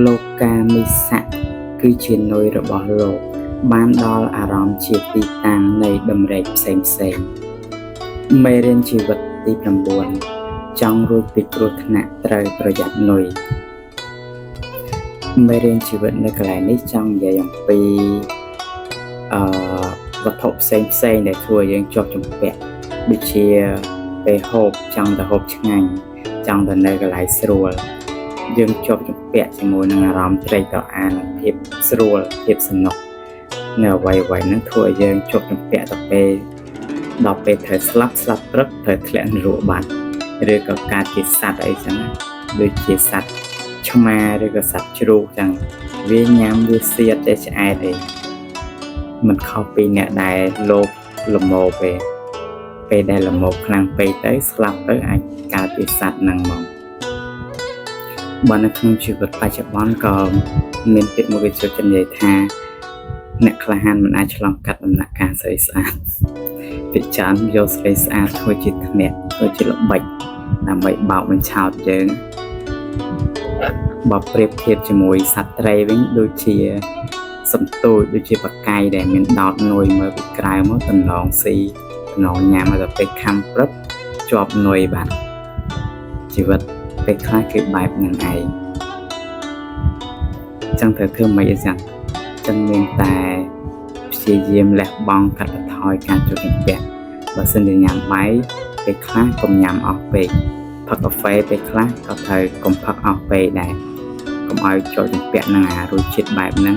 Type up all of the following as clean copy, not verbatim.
លោកកាមិសៈគឺជានុយរបស់លោកបានដល់អារម្មណ៍ជាទីតាំងនៃដំណេកផ្សេងៗមេរៀនជីវិតទី9ចង់រួចពីគ្រោះថ្នាក់ត្រូវប្រយ័ត្ននុយមេរៀនជីវិតនៅកន្លែងនេះចង់និយាយអំពីវត្ថុផ្សេងដែលធ្វើឲ្យយើងជាប់ជំពាក់ដូចជាពេលហូបចង់ទៅហូបឆ្ងាញ់ចង់ទៅនៅកន្លែងស្រួលយើងជាប់ជំពាក់ជាមួយនឹងអារម្មណ៍ត្រេកត្រអាលភាពស្រួលភាពសំណុកនៅអ្វីៗហ្នឹងធ្វើឲ្យយើងជាប់ជំពាក់ទៅដល់ពេលត្រូវស្លាប់ព្រឹកត្រូវធ្លាក់នរកបាត់ឬក៏កើតជាសត្វអីចឹងដូចជាសត្វឆ្មាឬក៏សត្វជ្រូកចឹងវាញ៉ាំវាសៀតតែឆ្អែតអីមិនខុសពីអ្នកដែលលោកលមោពេលដែលលមោខ្លាំងពេកទៅស្លាប់ទៅអាចកើតជាសត្វហ្នឹងមកបើនៅក្នុងជីវិតបច្ចុប្បន្នក៏មានពាក្យមួយគេចូលចិត្តនិយាយថាអ្នកក្លាហានមិនអាចឆ្លងកាត់ដំណាក់កាលស្អីស្អាតពីច្រើនយកស្អីស្អាតធ្វើជាធ្នាក់ធ្វើជាល្បិចដើម្បីបោកបញ្ឆោតយើងបើប្រៀបធៀបជាមួយសត្វត្រីវិញដូចជាសន្ទូចដូចជាបកាយដែលមានដោតនុយមើលពីក្រៅមកតំណងស៊ីតំណងញ៉ាំឲ្យទៅពេលខំព្រឹបជាប់នុយបាត់ជីវិតពេលខ្លះគឺបែបហ្នឹងឯងចឹងត្រូវធ្វើមិនអីចឹងមានតែព្យាយាមលះបង់កាត់បន្ថយការជួបជំពាក់បើសិនជាញ៉ាំបាយពេលខ្លះកុំញ៉ាំអស់ពេកផឹកកាហ្វេពេលខ្លះក៏ត្រូវកុំផឹកអស់ពេកដែរកុំឲ្យជាប់ជំពាក់នឹងអារសជាតិបែបហ្នឹង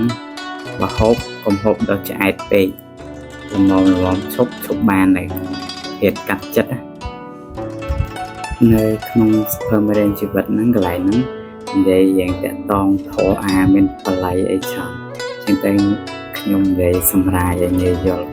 បើហូបកុំហូបដល់ឆ្អែតពេកល្មមឈប់បានដែរភាពកាត់ចិត្តនៅក្នុងសភើមេរៀនជីវិតហ្នឹងកន្លែងហ្នឹងនិយាយយ៉ាងតាក់តងធរមានបល័យអីច្រើនចឹងទៅខ្ញុំនិយាយសម្រាយឲ្យងាយយល់